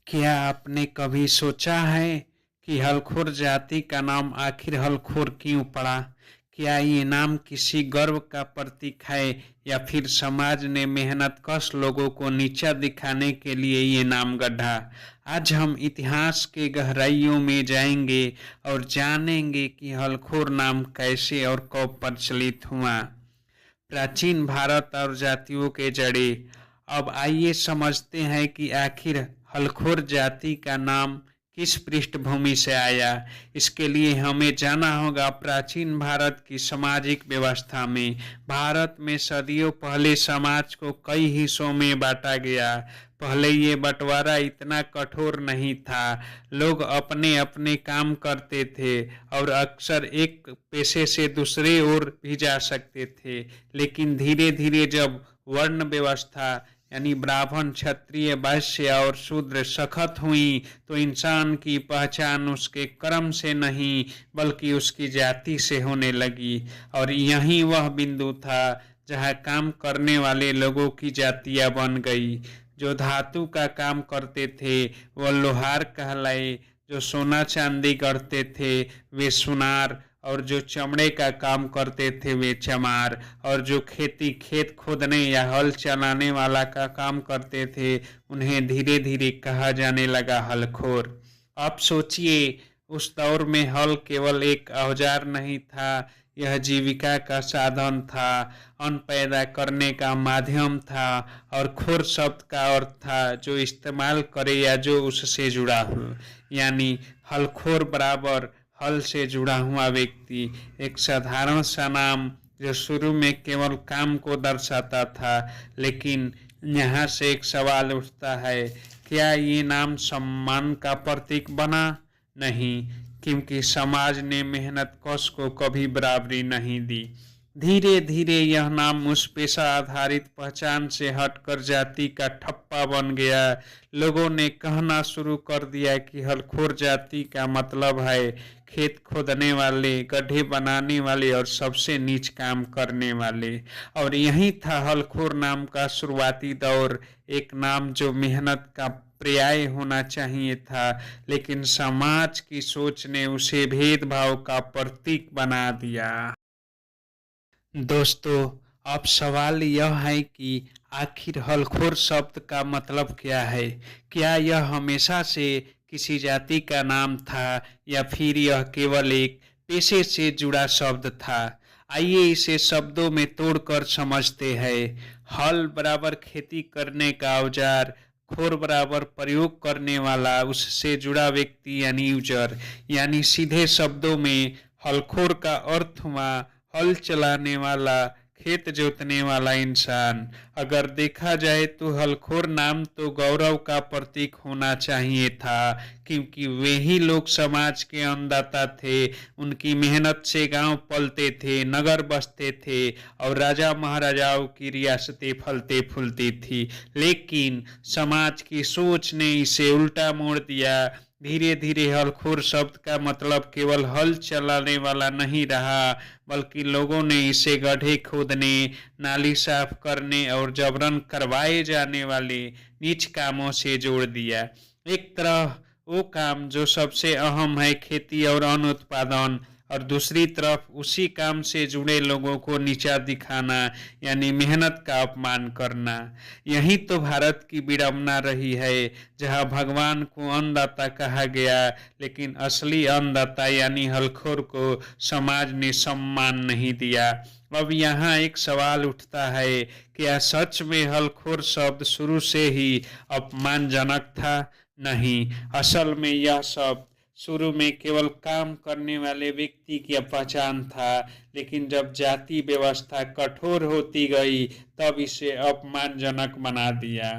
क्या आपने कभी सोचा है कि हलखोर जाति का नाम आखिर हलखोर क्यों पड़ा? क्या ये नाम किसी गर्व का प्रतीक है या फिर समाज ने मेहनतकश लोगों को नीचा दिखाने के लिए ये नाम गढ़ा? आज हम इतिहास के गहराइयों में जाएंगे और जानेंगे कि हलखोर नाम कैसे और कब प्रचलित हुआ। प्राचीन भारत और जातियों के जड़े। अब आइए समझते हैं कि आखिर हलखोर जाति का नाम किस पृष्ठभूमि से आया। इसके लिए हमें जाना होगा प्राचीन भारत की सामाजिक व्यवस्था में। भारत में सदियों पहले समाज को कई हिस्सों में बांटा गया। पहले ये बंटवारा इतना कठोर नहीं था। लोग अपने अपने काम करते थे और अक्सर एक पेशे से दूसरे ओर भी जा सकते थे। लेकिन धीरे धीरे जब वर्ण व्यवस्था यानी ब्राह्मण, क्षत्रिय, वैश्य और शूद्र सख्त हुई तो इंसान की पहचान उसके कर्म से नहीं बल्कि उसकी जाति से होने लगी। और यही वह बिंदु था जहाँ काम करने वाले लोगों की जातियां बन गई। जो धातु का काम करते थे वह लोहार कहलाए, जो सोना चांदी गढ़ते थे वे सुनार, और जो चमड़े का काम करते थे वे चमार, और जो खेत खोदने या हल चलाने वाला का काम करते थे उन्हें धीरे धीरे कहा जाने लगा हलखोर। अब सोचिए, उस दौर में हल केवल एक औजार नहीं था, यह जीविका का साधन था, अन्न पैदा करने का माध्यम था। और खोर शब्द का अर्थ था जो इस्तेमाल करे या जो उससे जुड़ा हो, यानी हलखोर बराबर हल से जुड़ा हुआ व्यक्ति। एक साधारण सा नाम जो शुरू में केवल काम को दर्शाता था। लेकिन यहाँ से एक सवाल उठता है, क्या ये नाम सम्मान का प्रतीक बना? नहीं, क्योंकि समाज ने मेहनत कश को कभी बराबरी नहीं दी। धीरे धीरे यह नाम उस पेशा आधारित पहचान से हटकर जाति का ठप्पा बन गया। लोगों ने कहना शुरू कर दिया कि हलखोर जाति का मतलब है खेत खोदने वाले, गड्ढे बनाने वाले और सबसे नीच काम करने वाले। और यही था हलखोर नाम का शुरुआती दौर, एक नाम जो मेहनत का पर्याय होना चाहिए था, लेकिन समाज की सोच ने उसे भेदभाव का प्रतीक बना दिया। दोस्तों, अब सवाल यह है कि आखिर हलखोर शब्द का मतलब क्या है? क्या यह हमेशा से किसी जाति का नाम था या फिर यह केवल एक पेशे से जुड़ा शब्द था? आइए इसे शब्दों में तोड़कर समझते हैं। हल बराबर खेती करने का औजार, खोर बराबर प्रयोग करने वाला, उससे जुड़ा व्यक्ति यानी यूजर। यानी सीधे शब्दों में हलखोर का अर्थ हुआ हल चलाने वाला, खेत जोतने वाला इंसान। अगर देखा जाए तो हलखोर नाम तो गौरव का प्रतीक होना चाहिए था, क्योंकि वे ही लोग समाज के अन्नदाता थे। उनकी मेहनत से गांव पलते थे, नगर बसते थे और राजा महाराजाओं की रियासतें फलते फूलती थी। लेकिन समाज की सोच ने इसे उल्टा मोड़ दिया। धीरे धीरे हलखोर शब्द का मतलब केवल हल चलाने वाला नहीं रहा, बल्कि लोगों ने इसे गड्ढे खोदने, नाली साफ करने और जबरन करवाए जाने वाले नीच कामों से जोड़ दिया। एक तरह वो काम जो सबसे अहम है, खेती और अन्न उत्पादन, और दूसरी तरफ उसी काम से जुड़े लोगों को नीचा दिखाना यानी मेहनत का अपमान करना। यही तो भारत की विडंबना रही है, जहां भगवान को अन्नदाता कहा गया लेकिन असली अन्नदाता यानी हलखोर को समाज ने सम्मान नहीं दिया। अब यहाँ एक सवाल उठता है, क्या सच में हलखोर शब्द शुरू से ही अपमानजनक था? नहीं, असल में यह शब्द शुरू में केवल काम करने वाले व्यक्ति की पहचान था। लेकिन जब जाति व्यवस्था कठोर होती गई तब इसे अपमानजनक बना दिया।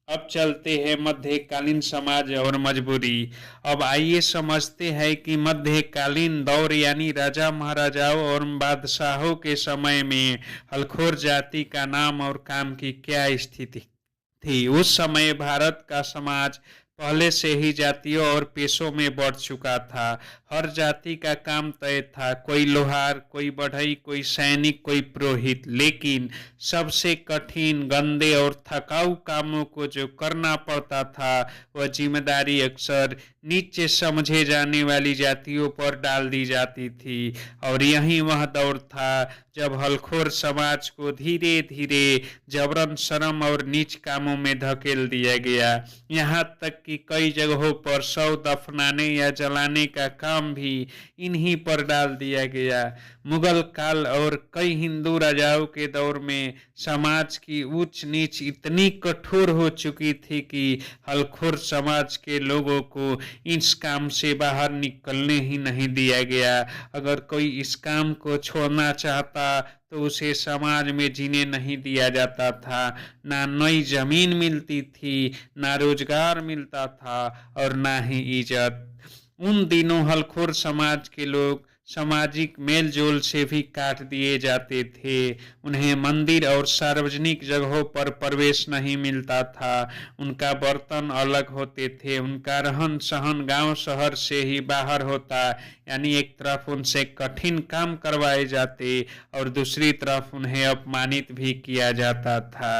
अब चलते हैं मध्यकालीन समाज और मजबूरी। अब आइए समझते हैं कि मध्यकालीन दौर यानी राजा महाराजाओं और बादशाहों के समय में हलखोर जाति का नाम और काम की क्या स्थिति थी। उस समय भारत का समाज पहले से ही जातियों और पेशों में बढ़ चुका था। हर जाति का काम तय था, कोई लोहार, कोई बढ़ई, कोई सैनिक, कोई पुरोहित। लेकिन सबसे कठिन, गंदे और थकाऊ कामों को जो करना पड़ता था, वह जिम्मेदारी अक्सर नीचे समझे जाने वाली जातियों पर डाल दी जाती थी। और यही वह दौर था जब हलखोर समाज को धीरे धीरे जबरन श्रम और नीच कामों में धकेल दिया गया। यहाँ तक कि कई जगहों पर शव दफनाने या जलाने का काम भी इन्हीं पर डाल दिया गया। मुगल काल और कई हिंदू राजाओं के दौर में समाज की ऊंच नीच इतनी कठोर हो चुकी थी कि हलखोर समाज के लोगों को इस काम से बाहर निकलने ही नहीं दिया गया। अगर कोई इस काम को छोड़ना चाहता तो उसे समाज में जीने नहीं दिया जाता था। ना नई जमीन मिलती थी, ना रोजगार मिलता था और ना ही इज्जत। उन दिनों हलखोर समाज के लोग सामाजिक मेलजोल से भी काट दिए जाते थे। उन्हें मंदिर और सार्वजनिक जगहों पर प्रवेश नहीं मिलता था। उनका बर्तन अलग होते थे। उनका रहन सहन गांव शहर से ही बाहर होता। यानी एक तरफ उनसे कठिन काम करवाए जाते और दूसरी तरफ उन्हें अपमानित भी किया जाता था।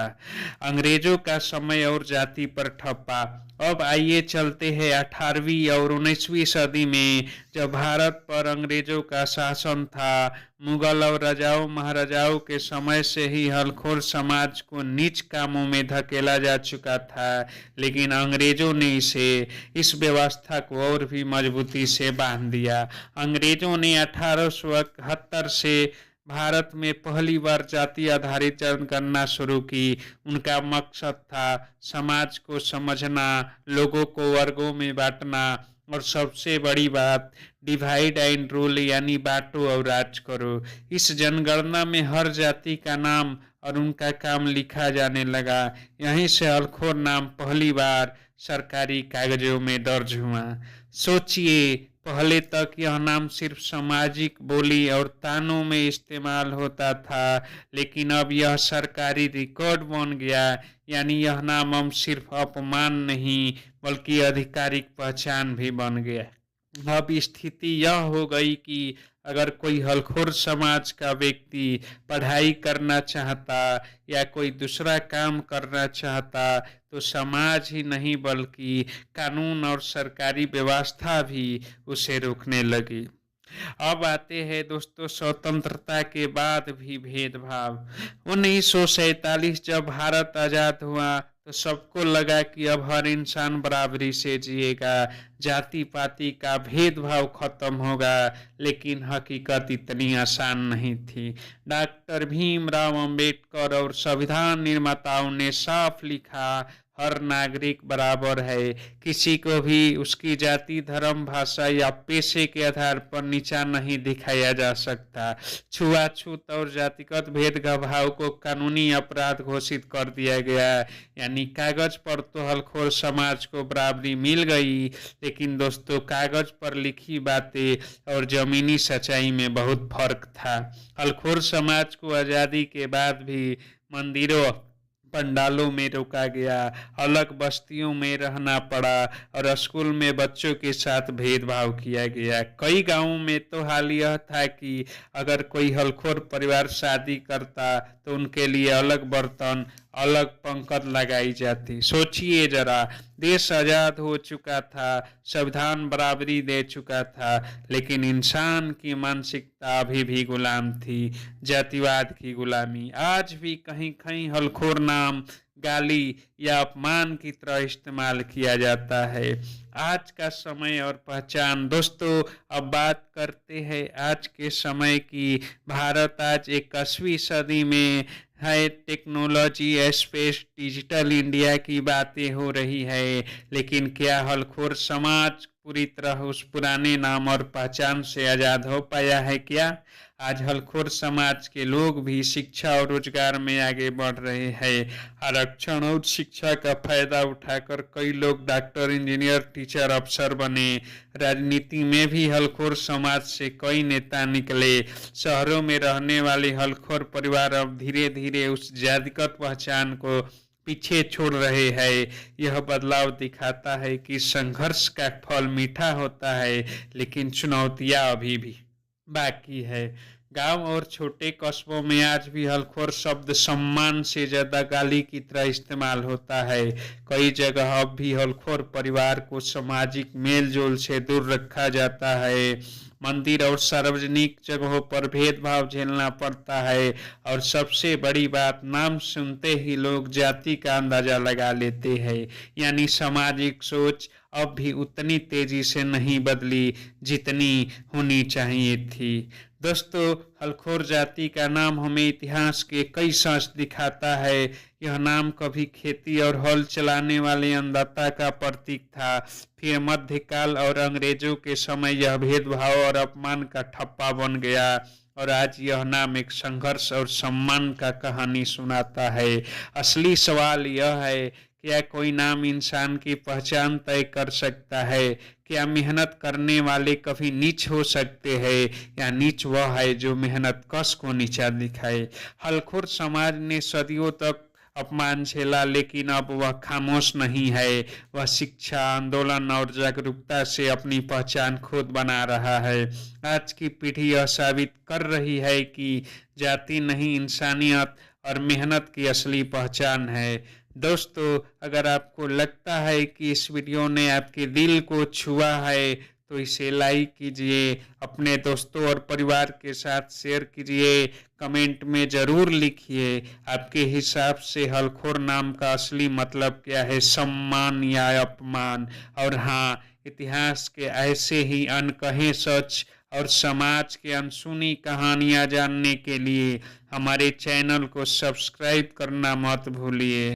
अंग्रेजों का समय और जाति पर ठप्पा। अब आइए चलते हैं 18वीं और 19वीं सदी में, जब भारत पर अंग्रेजों का शासन था। मुगल और राजाओं महाराजाओं के समय से ही हलखोर समाज को नीच कामों में धकेला जा चुका था, लेकिन अंग्रेजों ने इस व्यवस्था को और भी मजबूती से बांध दिया। अंग्रेजों ने 1871 से भारत में पहली बार जाति आधारित जनगणना शुरू की। उनका मकसद था समाज को समझना, लोगों को वर्गों में बांटना और सबसे बड़ी बात डिवाइड एंड रूल, यानी बांटो और राज करो। इस जनगणना में हर जाति का नाम और उनका काम लिखा जाने लगा। यहीं से हलखोर नाम पहली बार सरकारी कागजों में दर्ज हुआ। सोचिए, पहले तक यह नाम सिर्फ सामाजिक बोली और तानों में इस्तेमाल होता था, लेकिन अब यह सरकारी रिकॉर्ड बन गया। यानी यह नाम अब सिर्फ अपमान नहीं बल्कि आधिकारिक पहचान भी बन गया। अब स्थिति यह हो गई कि अगर कोई हलखोर समाज का व्यक्ति पढ़ाई करना चाहता या कोई दूसरा काम करना चाहता तो समाज ही नहीं बल्कि कानून और सरकारी व्यवस्था भी उसे रोकने लगी। अब आते हैं दोस्तों स्वतंत्रता के बाद भी भेदभाव। 1947 जब भारत आजाद हुआ तो सबको लगा कि अब हर इंसान बराबरी से जिएगा, जाति पाति का भेदभाव खत्म होगा, लेकिन हकीकत इतनी आसान नहीं थी। डॉक्टर भीमराव अंबेडकर और संविधान निर्माताओं ने साफ लिखा, हर नागरिक बराबर है। किसी को भी उसकी जाति, धर्म, भाषा या पेशे के आधार पर नीचा नहीं दिखाया जा सकता। छुआछूत और जातिगत भेदभाव को कानूनी अपराध घोषित कर दिया गया। यानी कागज पर तो हलखोर समाज को बराबरी मिल गई, लेकिन दोस्तों कागज पर लिखी बातें और जमीनी सच्चाई में बहुत फर्क था। हलखोर समाज को आजादी के बाद भी मंदिरों पंडालों में रोका गया, अलग बस्तियों में रहना पड़ा और स्कूल में बच्चों के साथ भेदभाव किया गया। कई गांवों में तो हाल यह था कि अगर कोई हलखोर परिवार शादी करता तो उनके लिए अलग बर्तन, अलग पंक्ति लगाई जाती। सोचिए जरा, देश आजाद हो चुका था, संविधान बराबरी दे चुका था, लेकिन इंसान की मानसिकता अभी भी गुलाम थी, जातिवाद की गुलामी। आज भी कहीं कहीं हलखोर नाम गाली या अपमान की तरह इस्तेमाल किया जाता है। आज का समय और पहचान। दोस्तों अब बात करते हैं आज के समय की। भारत आज 21वीं सदी में है, टेक्नोलॉजी, स्पेस, डिजिटल इंडिया की बातें हो रही है, लेकिन क्या हलखोर समाज पूरी तरह उस पुराने नाम और पहचान से आजाद हो पाया है क्या? आज हलखोर समाज के लोग भी शिक्षा और रोजगार में आगे बढ़ रहे हैं। आरक्षण और शिक्षा का फायदा उठाकर कई लोग डॉक्टर, इंजीनियर, टीचर, अफसर बने। राजनीति में भी हलखोर समाज से कई नेता निकले। शहरों में रहने वाले हलखोर परिवार अब धीरे धीरे उस जातिगत पहचान को पीछे छोड़ रहे हैं। यह बदलाव दिखाता है कि संघर्ष का फल मीठा होता है, लेकिन चुनौतियां अभी भी बाकी है। गांव और छोटे कस्बों में आज भी हलखोर शब्द सम्मान से ज्यादा गाली की तरह इस्तेमाल होता है। कई जगह अब भी हलखोर परिवार को सामाजिक मेलजोल से दूर रखा जाता है। मंदिर और सार्वजनिक जगहों पर भेदभाव झेलना पड़ता है, और सबसे बड़ी बात, नाम सुनते ही लोग जाति का अंदाजा लगा लेते हैं। यानी सामाजिक सोच अब भी उतनी तेजी से नहीं बदली जितनी होनी चाहिए थी। दोस्तों, हलखोर जाति का नाम हमें इतिहास के कई सच दिखाता है। यह नाम कभी खेती और हल चलाने वाले अन्नदाता का प्रतीक था। फिर मध्यकाल और अंग्रेजों के समय यह भेदभाव और अपमान का ठप्पा बन गया, और आज यह नाम एक संघर्ष और सम्मान का कहानी सुनाता है। असली सवाल यह है, क्या कोई नाम इंसान की पहचान तय कर सकता है? क्या मेहनत करने वाले कभी नीच हो सकते हैं, या नीच वह है जो मेहनत कश को नीचा दिखाए? हलखोर समाज ने सदियों तक अपमान झेला, लेकिन अब वह खामोश नहीं है। वह शिक्षा, आंदोलन और जागरूकता से अपनी पहचान खुद बना रहा है। आज की पीढ़ी यह साबित कर रही है कि जाति नहीं, इंसानियत और मेहनत की असली पहचान है। दोस्तों, अगर आपको लगता है कि इस वीडियो ने आपके दिल को छुआ है, तो इसे लाइक कीजिए, अपने दोस्तों और परिवार के साथ शेयर कीजिए, कमेंट में ज़रूर लिखिए आपके हिसाब से हलखोर नाम का असली मतलब क्या है, सम्मान या अपमान। और हाँ, इतिहास के ऐसे ही अनकहे सच और समाज के अनसुनी कहानियां जानने के लिए हमारे चैनल को सब्सक्राइब करना मत भूलिए।